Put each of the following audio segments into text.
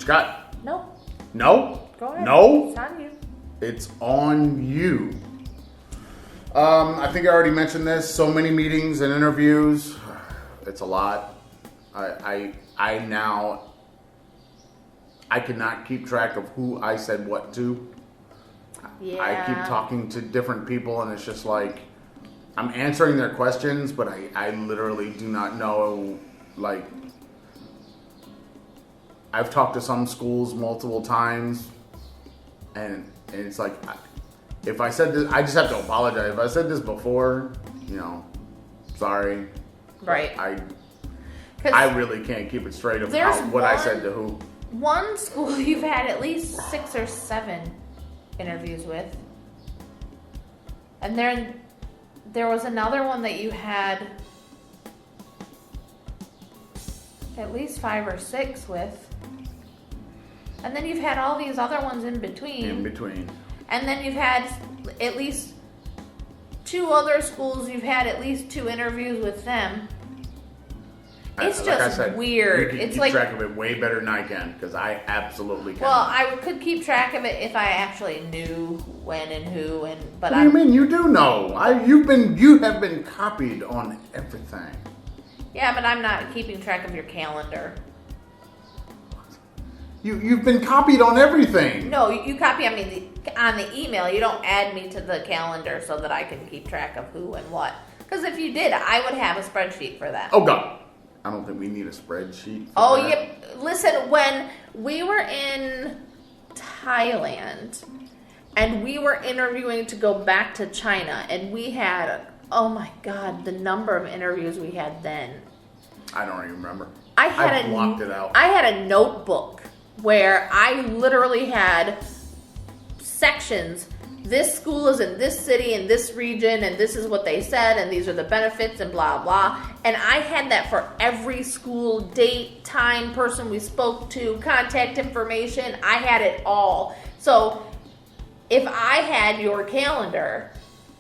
Scott. No. No? Go ahead. No? It's on you. It's on you. I think I already mentioned this. So many meetings and interviews. It's a lot. I cannot keep track of who I said what to. Yeah. I keep talking to different people, and it's just like I'm answering their questions, but I literally do not know. Like, I've talked to some schools multiple times, and it's like, if I said this, I just have to apologize. If I said this before, sorry. Right. I really can't keep it straight of what I said to who. One school you've had at least 6 or 7 interviews with. And then there was another one that you had at least 5 or 6 with. And then you've had all these other ones in between. And then you've had at least 2 other schools, you've had at least 2 interviews with them. It's just like I said, weird. You keep track of it way better than I can, because I absolutely can. Well, I could keep track of it if I actually knew when and who, but what do you mean? You do know. You have been copied on everything. Yeah, but I'm not keeping track of your calendar. You've been copied on everything. No, you copy on me on the email. You don't add me to the calendar so that I can keep track of who and what. Because if you did, I would have a spreadsheet for that. Oh God. I don't think we need a spreadsheet for Oh, that. yep. Listen, when we were in Thailand and we were interviewing to go back to China, and we had, oh my God, the number of interviews we had then. I don't even remember. I blocked it out. I had a notebook where I literally had sections. This school is in this city, in this region, and this is what they said, and these are the benefits, and blah, blah. And I had that for every school, date, time, person we spoke to, contact information. I had it all. So if I had your calendar,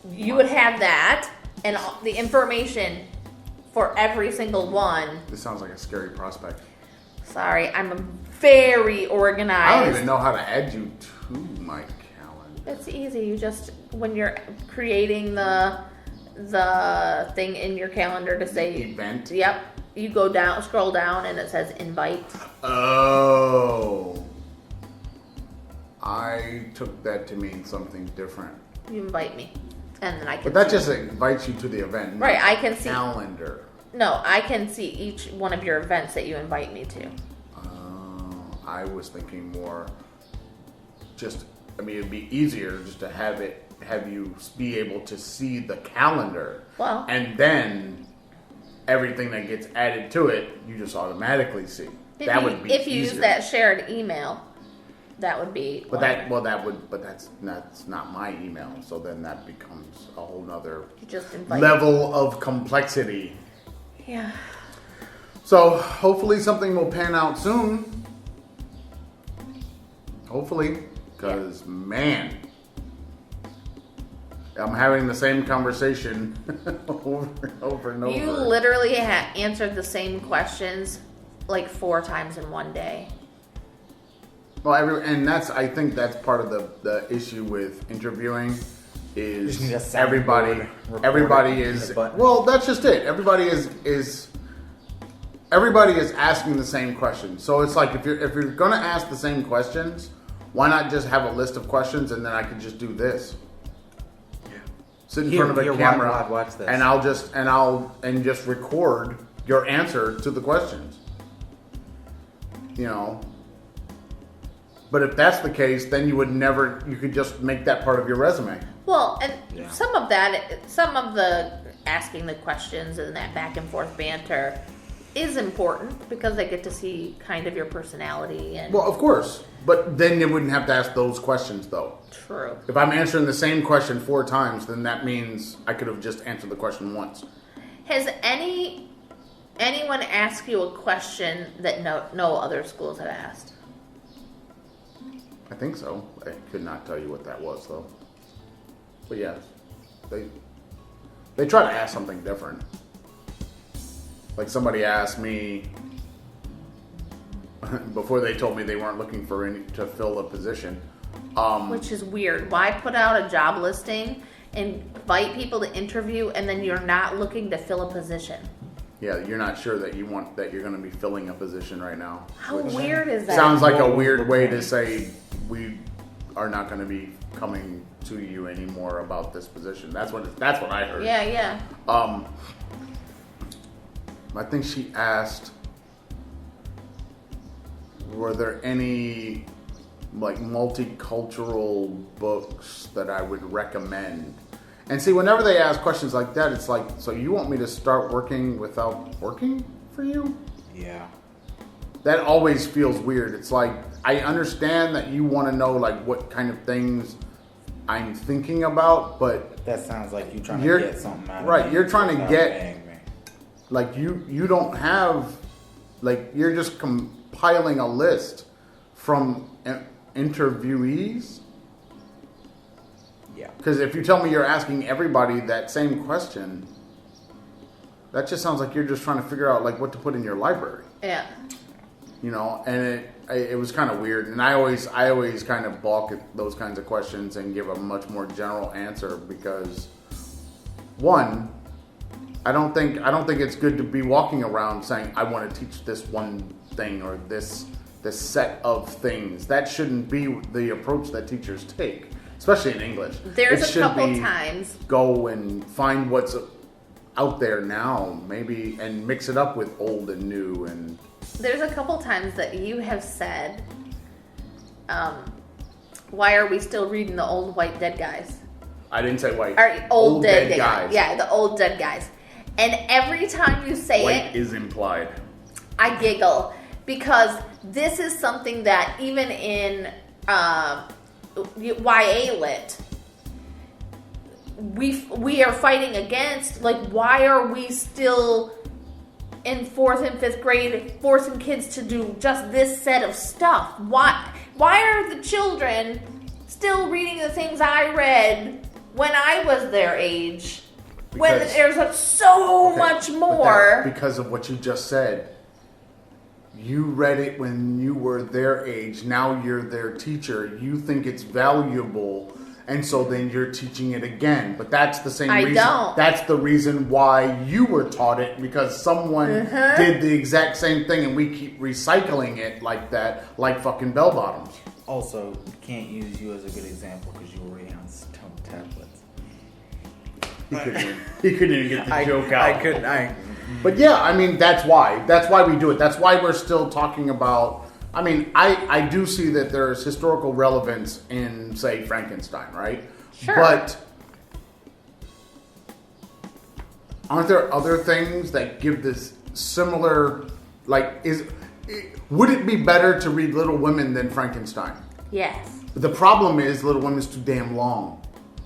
you would have that and the information for every single one. This sounds like a scary prospect. Sorry, I'm very organized. I don't even know how to add you to my calendar. It's easy. You just, when you're creating the thing in your calendar to say event. Yep. You go down, scroll down, and it says invite. Oh. I took that to mean something different. You invite me, and then I can. But that just invites you to the event. Right. I can see calendar. No, I can see each one of your events that you invite me to. I was thinking more. It'd be easier just to have you be able to see the calendar. Well. And then everything that gets added to it, you just automatically see. That would be if you easier. use that shared email, that would be. But that's not my email. So then that becomes a whole nother level of complexity. Yeah. So hopefully something will pan out soon. Hopefully. Because, man, I'm having the same conversation over and over and over. You literally answered the same questions like 4 times in one day. Well, I think that's part of the issue with interviewing is everybody is, well, that's just it. Everybody is asking the same questions. So it's like if you're going to ask the same questions, why not just have a list of questions and then I could just do this? Yeah. Sit in front of a camera watch this. and I'll just record your answer to the questions. But if that's the case, then you could just make that part of your resume. Well, and some of the asking the questions and that back and forth banter is important because they get to see kind of your personality. And well, of course. But then you wouldn't have to ask those questions, though. True. If I'm answering the same question 4 times, then that means I could have just answered the question once. Has anyone asked you a question that no other schools have asked? I think so. I could not tell you what that was, though. But yes, they try to ask something different. Like somebody asked me, before they told me they weren't looking for any to fill a position. Which is weird. Why put out a job listing, invite people to interview, and then you're not looking to fill a position? Yeah, you're not sure that you're going to be filling a position right now. How weird is that? Sounds like a weird way to say we are not going to be coming to you anymore about this position. That's what I heard. Yeah. I think she asked, were there any like multicultural books that I would recommend? And see, whenever they ask questions like that, it's like, so you want me to start working without working for you? Yeah. That always feels weird. It's like, I understand that you want to know like what kind of things I'm thinking about, but that sounds like you trying to get something out of me. Right, you're trying to get, paying me. like you don't have, like you're just compiling a list from interviewees. Yeah. Because if you tell me you're asking everybody that same question, that just sounds like you're just trying to figure out like what to put in your library. Yeah. You know, and it was kind of weird, and I always kind of balk at those kinds of questions and give a much more general answer because, one, I don't think it's good to be walking around saying I want to teach this one thing or this set of things. That shouldn't be the approach that teachers take, especially in English. There's a couple times go and find what's out there now, maybe, and mix it up with old and new and. There's a couple times that you have said, why are we still reading the old white dead guys? I didn't say white. Or old dead guys. Yeah, the old dead guys. And every time you say white is implied. I giggle because this is something that even in YA lit, we are fighting against. Like, why are we still in 4th and 5th grade forcing kids to do just this set of stuff? Why are the children still reading the things I read when I was their age? When there's so much more. Because of what you just said. You read it when you were their age. Now you're their teacher. You think it's valuable. And so then you're teaching it again. But that's the same reason. Don't. That's the reason why you were taught it. Because someone did the exact same thing. And we keep recycling it like that. Like fucking bell bottoms. Also, can't use you as a good example because you were already on stone tablets. He couldn't even get the joke out. I couldn't. But yeah, I mean, that's why. That's why we do it. That's why we're still talking about... I mean, I do see that there's historical relevance in, say, Frankenstein, right? Sure. But aren't there other things that give this similar... Like, would it be better to read Little Women than Frankenstein? Yes. But the problem is Little Women's too damn long.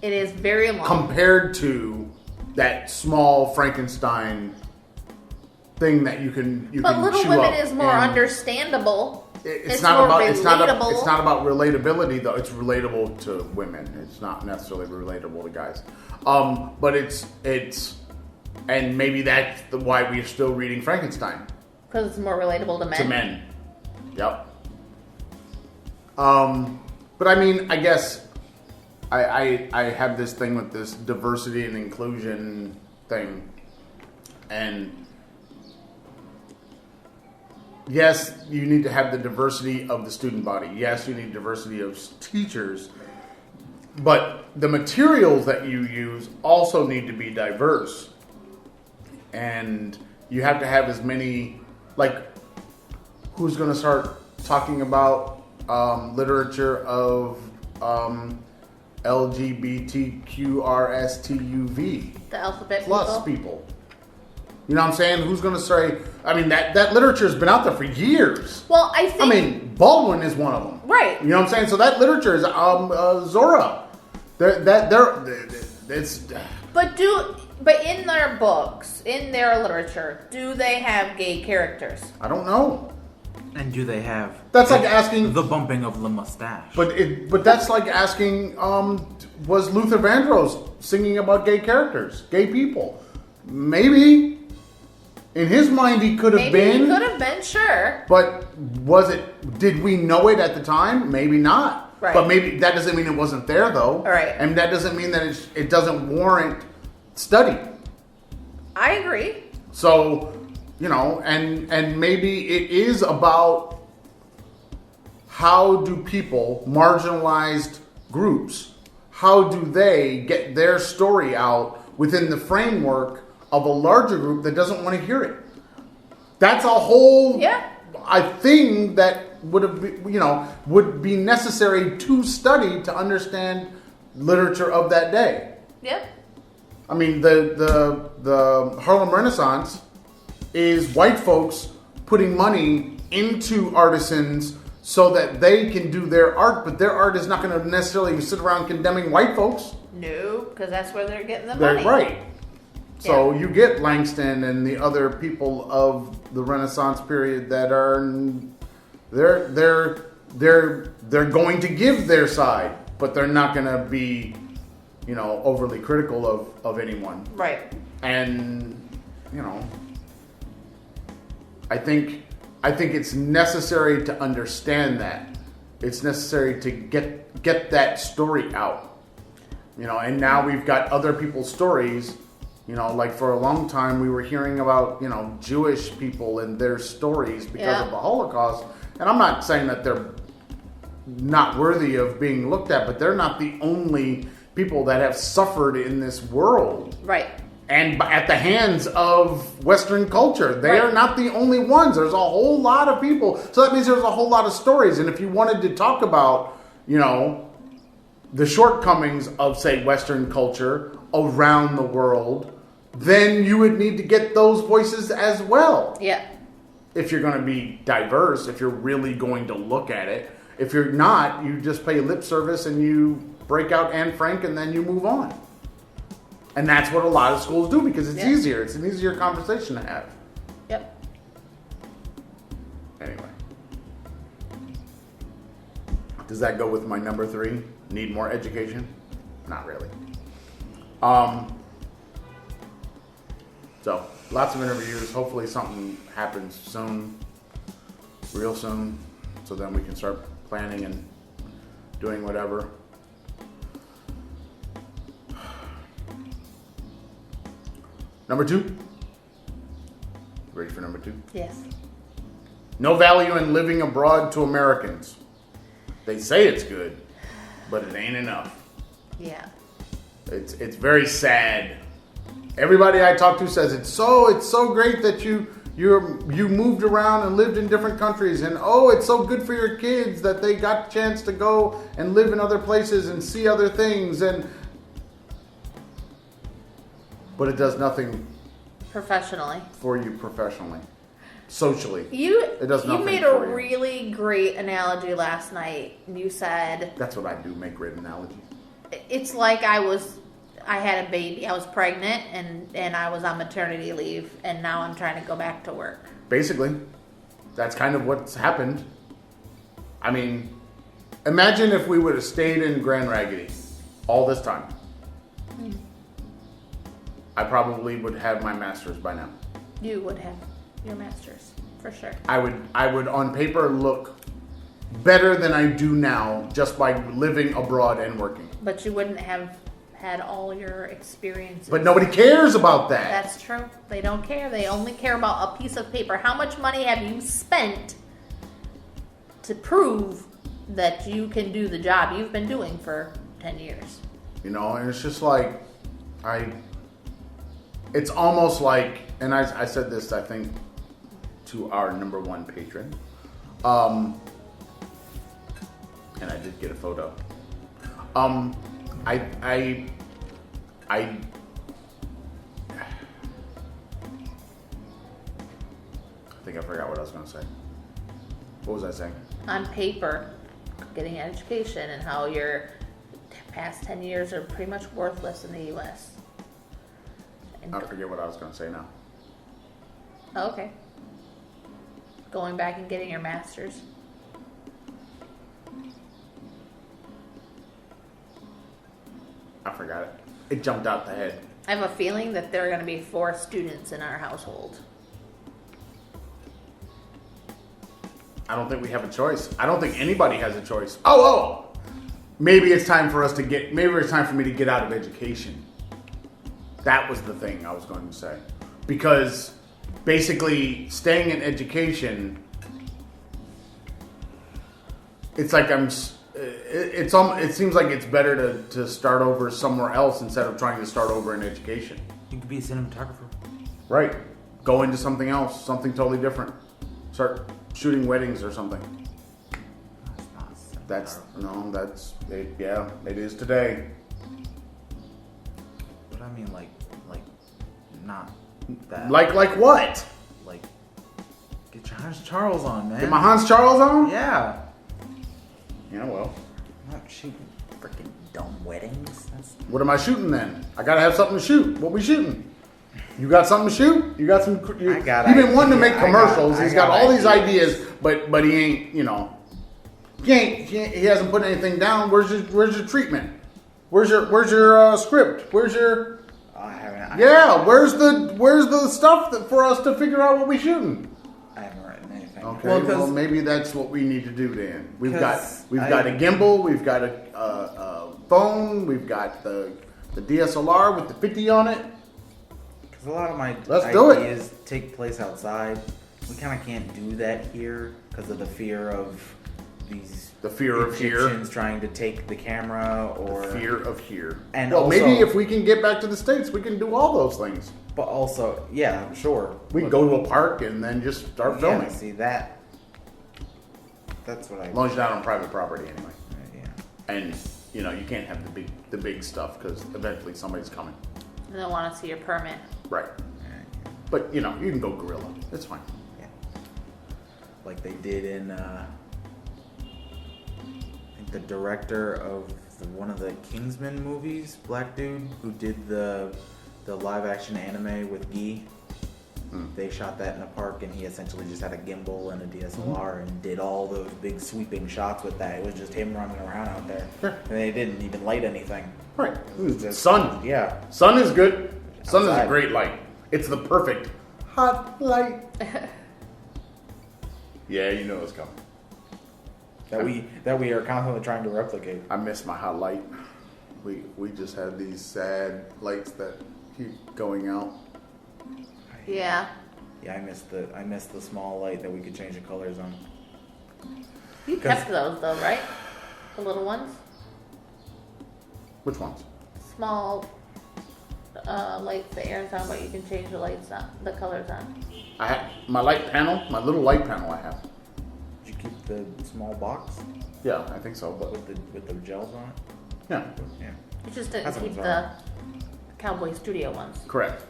It is very long. Compared to that small Frankenstein thing that you can But Little Women is more and understandable. It's not more relatable. It's not about relatability though. It's relatable to women. It's not necessarily relatable to guys. But it's and maybe that's why we're still reading Frankenstein. Because it's more relatable to men. To men. Yep. But I mean, I guess I have this thing with this diversity and inclusion thing. And yes, you need to have the diversity of the student body. Yes, you need diversity of teachers. But the materials that you use also need to be diverse. And you have to have as many, like, who's going to start talking about literature of LGBTQRSTUV? The alphabet plus people. You know what I'm saying? Who's going to say... I mean, that literature's been out there for years. Well, I think... I mean, Baldwin is one of them. Right. You know what I'm saying? So that literature is... Zora. It's... But in their books, in their literature, do they have gay characters? I don't know. And do they have... That's like asking... The bumping of the mustache. But that's like asking... was Luther Vandross singing about gay characters? Gay people? Maybe... In his mind, he could have been. Maybe he could have been, sure. But was it? Did we know it at the time? Maybe not. Right. But maybe that doesn't mean it wasn't there, though. Right. And that doesn't mean that it doesn't warrant study. I agree. So, and maybe it is about how do people, marginalized groups, how do they get their story out within the framework of a larger group that doesn't want to hear it? That's a whole thing that would be necessary to study to understand literature of that day. Yep. I mean, the Harlem Renaissance is white folks putting money into artisans so that they can do their art, but their art is not going to necessarily sit around condemning white folks. No, because that's where they're getting the They're money. right. So you get Langston and the other people of the Renaissance period that are they're going to give their side, but they're not going to be overly critical of anyone. Right. And I think it's necessary to understand that. It's necessary to get that story out. And now we've got other people's stories. Like for a long time we were hearing about, Jewish people and their stories because of the Holocaust. And I'm not saying that they're not worthy of being looked at, but they're not the only people that have suffered in this world. Right. And at the hands of Western culture. They are not the only ones. There's a whole lot of people. So that means there's a whole lot of stories. And if you wanted to talk about, the shortcomings of, say, Western culture around the world, then you would need to get those voices as well. Yeah. If you're going to be diverse, if you're really going to look at it. If you're not, you just pay lip service and you break out Anne Frank and then you move on. And that's what a lot of schools do because it's easier. It's an easier conversation to have. Yep. Anyway. Does that go with my number 3? Need more education? Not really. So, lots of interviews. Hopefully something happens soon. Real soon. So then we can start planning and doing whatever. Number 2. Ready for number 2? Yes. No value in living abroad to Americans. They say it's good, but it ain't enough. Yeah. It's very sad. Everybody I talk to says it's so great that you moved around and lived in different countries, and it's so good for your kids that they got a chance to go and live in other places and see other things, but it does nothing professionally for you professionally, socially. It does nothing. You made a really great analogy last night. You said that's what I do, make great analogies. It's like I had a baby. I was pregnant and I was on maternity leave, and now I'm trying to go back to work. Basically, that's kind of what's happened. I mean, imagine if we would have stayed in Grand Raggedy all this time. I probably would have my master's by now. You would have your master's, for sure. I would on paper look better than I do now just by living abroad and working. But you wouldn't have had all your experiences. But nobody cares about that. That's true. They don't care. They only care about a piece of paper. How much money have you spent to prove that you can do the job you've been doing for 10 years? And it's just like, it's almost like, and I said this, I think, to our number 1 patron. And I did get a photo. I think I forgot what I was going to say. What was I saying? On paper, getting an education and how your past 10 years are pretty much worthless in the U.S. I forget what I was going to say now. Okay. Going back and getting your master's. I forgot it. It jumped out the head. I have a feeling that there are going to be 4 students in our household. I don't think we have a choice. I don't think anybody has a choice. Oh, maybe it's time for us to get. Maybe it's time for me to get out of education. That was the thing I was going to say, because basically staying in education, it's like it seems like it's better to start over somewhere else instead of trying to start over in education. You could be a cinematographer. Right. Go into something else, something totally different. Start shooting weddings or something. That's it, yeah, it is today. But I mean, like not that. Like what? Like, get your Hans Charles on, man. Get my Hans Charles on? Yeah. Yeah, well. I'm not shooting freaking dumb weddings. What am I shooting then? I gotta have something to shoot. What we shooting? You got something to shoot? You got some? You've been wanting to make commercials. He's got all these ideas, but he ain't. You know, he hasn't put anything down. Where's your treatment? Where's your script? Where's your? Where's the stuff for us to figure out what we shooting? I haven't written anything. Okay, well maybe that's what we need to do then. We've got a gimbal, we've got a phone, we've got the DSLR with the 50 on it. Because a lot of my ideas take place outside. We kind of can't do that here because of the fear of these. The fear of here. Egyptians trying to take the camera, or the fear of here. And well, also, maybe if we can get back to the States, we can do all those things. But also, yeah, sure. We can go to a park and then just start filming. See that? That's what I. As long as you're not on private property, anyway. Yeah. And you can't have the big stuff because eventually somebody's coming. They don't want to see your permit. Right. But you can go guerrilla. It's fine. Yeah. Like they did in. The director of one of the Kingsman movies, black dude who did the live action anime with Guy. They shot that in a park, and he essentially just had a gimbal and a DSLR and did all those big sweeping shots with that. It was just him running around out there, and they didn't even light anything. Right. It was just sun. Yeah. Sun is good. Sun Outside. is a great light. It's the perfect hot light. Yeah, you know it's coming. That we are constantly trying to replicate. I miss my hot light. We just have these sad lights that keep going out. Yeah. Yeah, I miss the small light that we could change the colors on. You kept those though, right? The little ones? Which ones? Small lights that Aaron's talking about. You can change the lights on, the colors on. I have my light panel, my little light panel I have. Did you keep the small box? Yeah, I think so, but with the gels on it? Yeah. Yeah. You just didn't That's keep what the Cowboy Studio ones. Correct.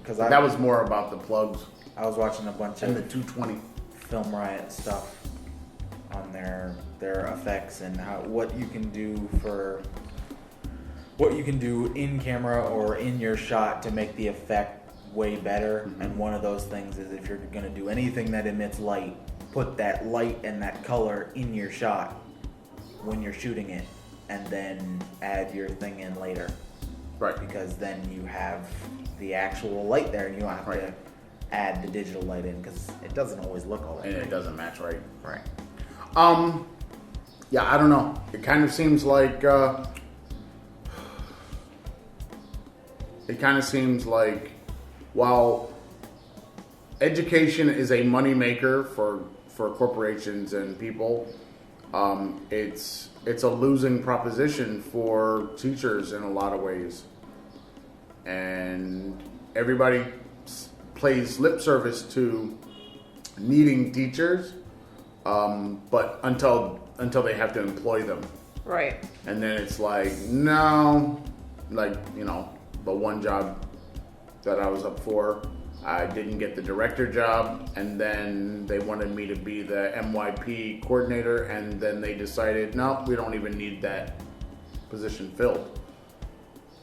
Because that was more about the plugs I was watching a bunch and of the 220 Film Riot stuff on their effects and what you can do in camera or in your shot to make the effect way better. Mm-hmm. And one of those things is if you're going to do anything that emits light, put that light and that color in your shot when you're shooting it, and then add your thing in later. Right. Because then you have the actual light there, and you don't have to add the digital light in because it doesn't always look all that and great. It doesn't match right. Right. Yeah, I don't know. It kind of seems like while education is a moneymaker for corporations and people, it's a losing proposition for teachers in a lot of ways. And everybody plays lip service to needing teachers, but until they have to employ them. Right. And then it's like, no, like, the one job that I was up for, I didn't get the director job, and then they wanted me to be the MYP coordinator, and then they decided, no, we don't even need that position filled.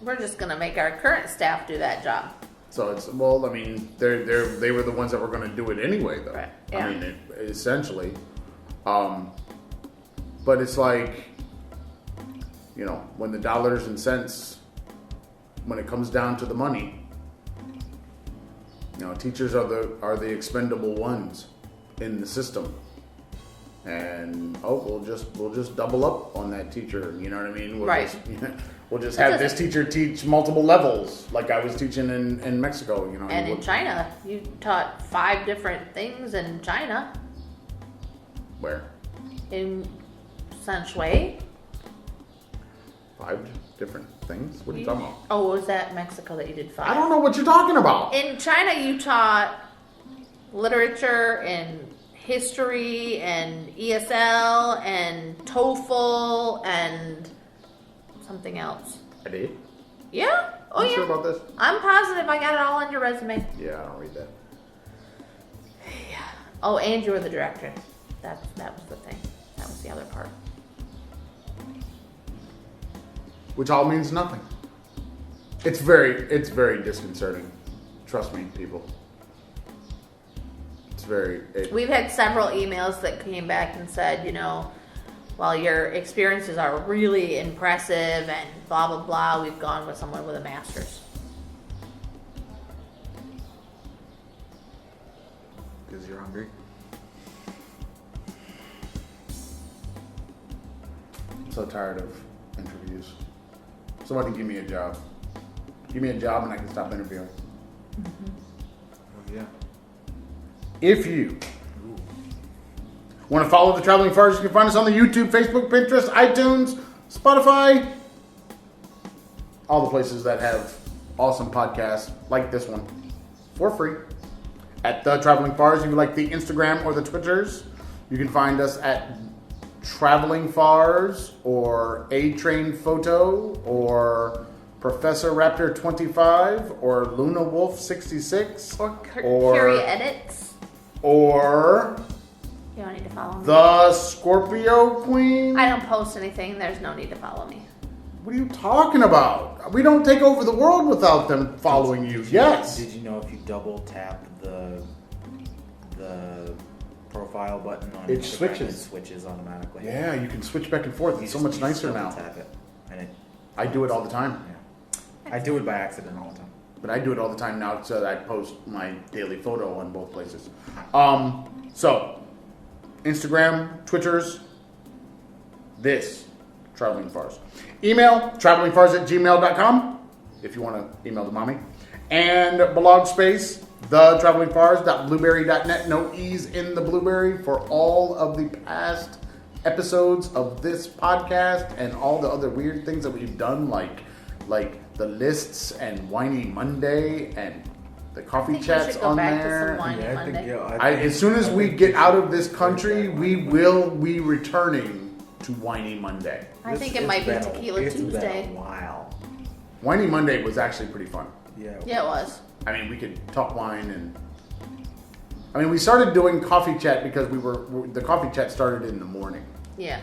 We're just gonna make our current staff do that job. So it's, well, I mean, they were the ones that were going to do it anyway, though. Right. Yeah. I mean, essentially. But it's like, when the dollars and cents, when it comes down to the money, teachers are the expendable ones. in the system. And we'll just double up on that teacher. You know what I mean? We'll just have this teacher teach multiple levels, like I was teaching in Mexico. You know, and in China, you taught 5 different things in China. Where? In Sanshui. 5 different things? What are you talking about? Oh, was that Mexico that you did 5? I don't know what you're talking about. In China, you taught literature and history and ESL and TOEFL and something else. I did? Yeah? Oh, yeah. Sure about this? I'm positive I got it all on your resume. Yeah, I don't read that. Yeah. Oh, and you were the director. That was the thing. That was the other part. Which all means nothing. It's very disconcerting. Trust me, people. We've had several emails that came back and said, while your experiences are really impressive and blah, blah, blah, we've gone with someone with a master's. Because you're hungry? I'm so tired of interviews. Somebody give me a job. Give me a job and I can stop interviewing. Mm-hmm. Oh, yeah. If you want to follow the Traveling Farrs, you can find us on the YouTube, Facebook, Pinterest, iTunes, Spotify, all the places that have awesome podcasts like this one for free. At the Traveling Farrs, if you like the Instagram or the Twitters, you can find us at Traveling Farrs or A Train Photo or Professor Raptor 25 or Luna Wolf 66 or Curie Edits. Or you don't need to follow me. The Scorpio Queen. I don't post anything. There's no need to follow me. What are you talking about? We don't take over the world without them following you. Yes. Did you know if you double tap the profile button on it Instagram, it switches automatically? Yeah, you can switch back and forth. It's so much nicer now. Tap it, and I do it all the time. Yeah. I do it by accident all the time. But I do it all the time now, so that I post my daily photo on both places. So, Instagram, Twitters, this, Traveling Farrs. Email, travelingfarrs@gmail.com, if you want to email the mommy. And blog space, thetravelingfarrs.blueberry.net. No E's in the Blueberry for all of the past episodes of this podcast and all the other weird things that we've done, like the lists and Whiny Monday and the coffee chats on there. As soon as we get out of this country, we will be returning to Whiny Monday. I think it might be Tequila Tuesday. It's been a while. Whiny Monday was actually pretty fun. Yeah, it was. I mean, we could talk wine and we started doing coffee chat because the coffee chat started in the morning. Yeah.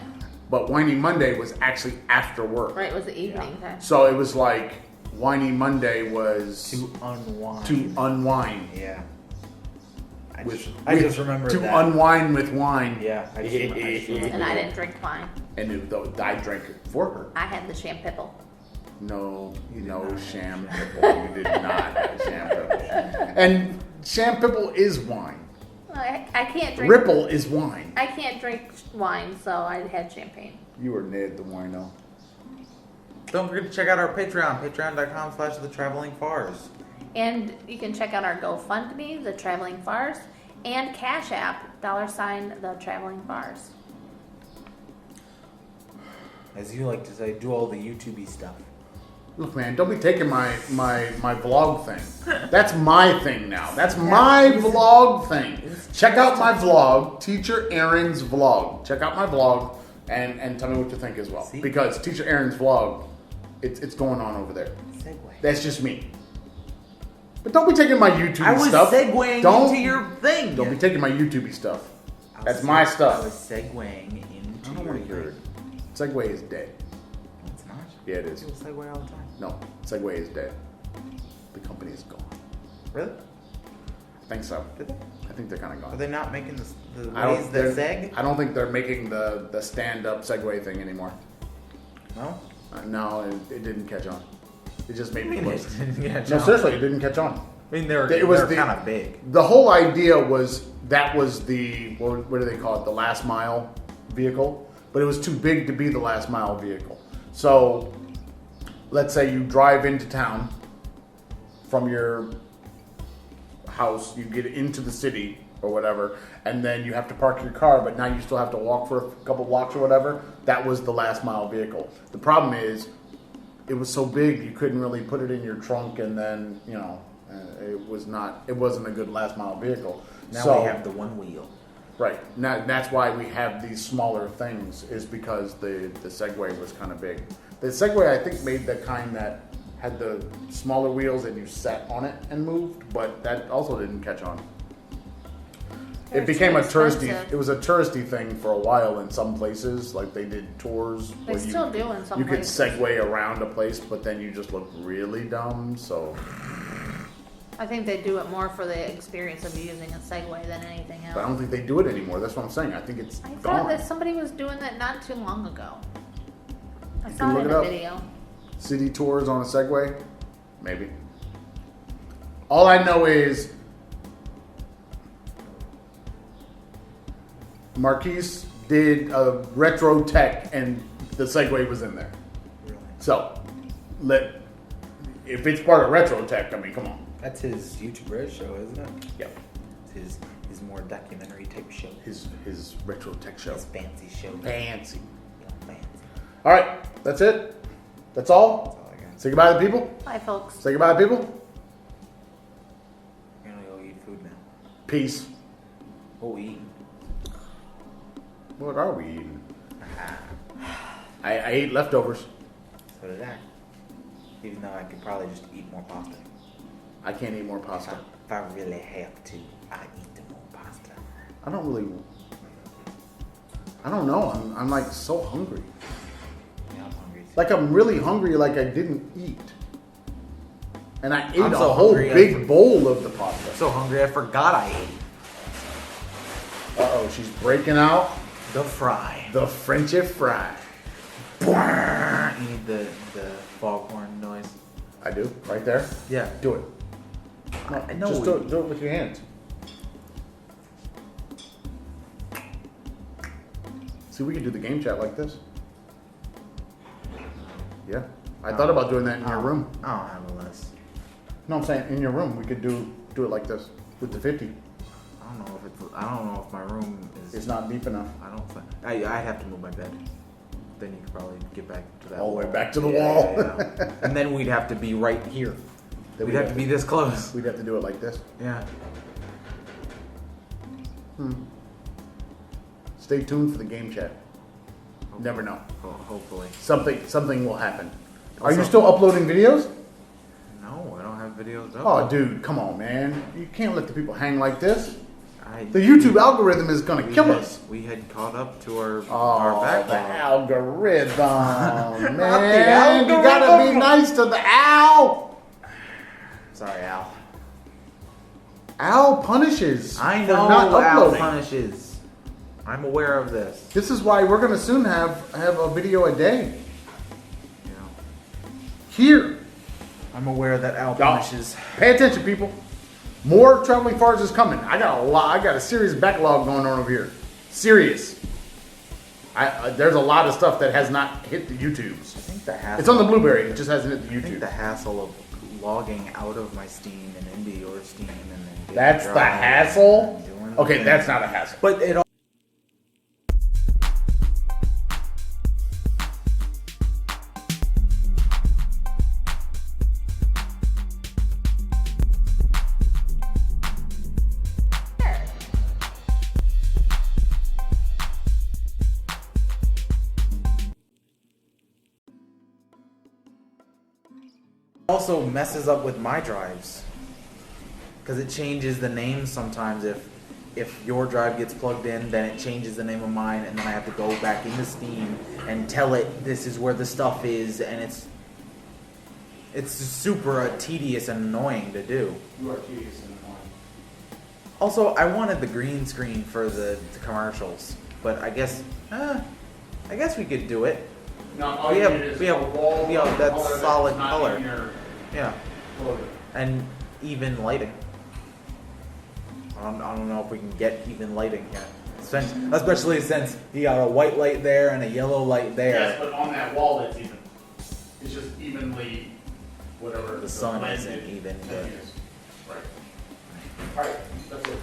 But Whiny Monday was actually after work. Right, it was the evening time. So it was like Whiny Monday was to unwind. Yeah. I just remember to that. unwind with wine. Yeah. I just and I didn't drink wine. And I drank it for her. I had the Shampipple. No, Shampipple. You did not have Shampipple. And Shampipple is wine. I can't drink. Ripple is wine. I can't drink wine, so I had champagne. You were Ned the wino. Don't forget to check out our Patreon, patreon.com/thetravelingfarrs. And you can check out our GoFundMe, The Traveling Farrs, and Cash App, $ The Traveling Farrs. As you like to say, do all the YouTube-y stuff. Look, man, don't be taking my vlog thing. That's my thing now. That's my vlog thing. Check out my vlog, Teacher Aaron's vlog. Check out my vlog and tell me what you think as well. See? Because Teacher Aaron's vlog, it's going on over there. Segue. That's just me. But don't be taking my YouTube stuff. I was segueing into your thing. Don't be taking my YouTube stuff. That's my stuff. I was segueing into I don't want to hear it. Segway is dead. No, it's not. Yeah, it is. People segue all the time. No, Segway is dead. The company is gone. Really? I think so. Did they? I think they're kind of gone. Are they not making the I ways that don't, seg? I don't think they're making the stand-up Segway thing anymore. No? No, it didn't catch on. It just made me It close. didn't catch No, on. seriously, it didn't catch on. I mean, they're kind of big. The whole idea was that was the what do they call it? The last mile vehicle, but it was too big to be the last mile vehicle. So, let's say you drive into town from your house, you get into the city or whatever, and then you have to park your car, but now you still have to walk for a couple blocks or whatever. That was the last mile vehicle. The problem is, it was so big you couldn't really put it in your trunk, and then it wasn't a good last mile vehicle. Now we have the one wheel. Right. Now that's why we have these smaller things, is because the Segway was kind of big. The Segway, I think, made the kind that had the smaller wheels and you sat on it and moved, but that also didn't catch on. It became a touristy. It was a touristy thing for a while in some places. Like they did tours. They still do in some places. You could segue around a place, but then you just look really dumb. So I think they do it more for the experience of using a Segway than anything else. But I don't think they do it anymore. That's what I'm saying. I think it's I gone. thought that somebody was doing that not too long ago. I saw it in a video. City tours on a Segway? Maybe. All I know is Marquise did a retro tech and the Segway was in there. Really? So, if it's part of retro tech, I mean, come on. That's his YouTube Red show, isn't it? Yep. His more documentary type show. His retro tech show. His fancy show. Fancy. Yeah, fancy. All right, that's it. That's all. That's all I got. Say goodbye to people. Bye, folks. Say goodbye to people. We're gonna go eat food now. Peace. Oh, eat. What are we eating? I ate leftovers. So did I. Even though I could probably just eat more pasta. I can't eat more pasta. If I really have to, I eat more pasta. I don't know. I'm like so hungry. Yeah, I'm hungry. Like I'm really hungry. Like I didn't eat, and I ate I'm a so whole hungry, big bowl of the pasta. I'm so hungry I forgot I ate. She's breaking out The fry. the Frenchy fry. You need the foghorn noise. I do right there. Yeah. Do it. No, I know just do it with your hands. See, we can do the game chat like this. Yeah. I thought about doing that in your room. I don't have a list. No, I'm saying in your room we could do it like this with the 50. I don't know if my room is. It's not deep enough. I don't think. I'd have to move my bed. Then you could probably get back to that. All the way wall. back to the wall. Yeah. And then we'd have to be right here. Then We'd have to be this close. We'd have to do it like this. Yeah. Stay tuned for the game chat. Never know. Hopefully. Something will happen. Are you Also- still uploading videos? No, I don't have videos up. Oh, dude, come on, man. You can't let the people hang like this. I- The YouTube algorithm is going to kill us. We had caught up to our Oh, the background. algorithm, man. algorithm. You got to be nice to the owl. Sorry, Al. Al punishes I for know not Al uploading. punishes. I'm aware of this. This is why we're going to soon have a video a day. You know, Here. I'm aware that Al Y'all, punishes. pay attention, people. More Traveling Farrs is coming. I got a serious backlog going on over here. Serious. There's a lot of stuff that has not hit the YouTubes. I think the hassle. It's on the Blueberry. It just hasn't hit the I think YouTube. the hassle of logging out of my Steam and into your Steam and then getting That's the Drive hassle. and doing the Okay, thing. that's not a hassle. But it also messes up with my drives because it changes the name sometimes. If your drive gets plugged in, then it changes the name of mine, and then I have to go back into Steam and tell it this is where the stuff is, and it's super tedious and annoying to do. You are tedious and annoying. Also, I wanted the green screen for the commercials, but I guess we could do it. No, all we have that solid color. Yeah. And even lighting. I don't know if we can get even lighting yet. Especially since you got a white light there and a yellow light there. Yes, but on that wall it's even. It's just evenly, whatever. The sun isn't even. Right. Alright, that's it.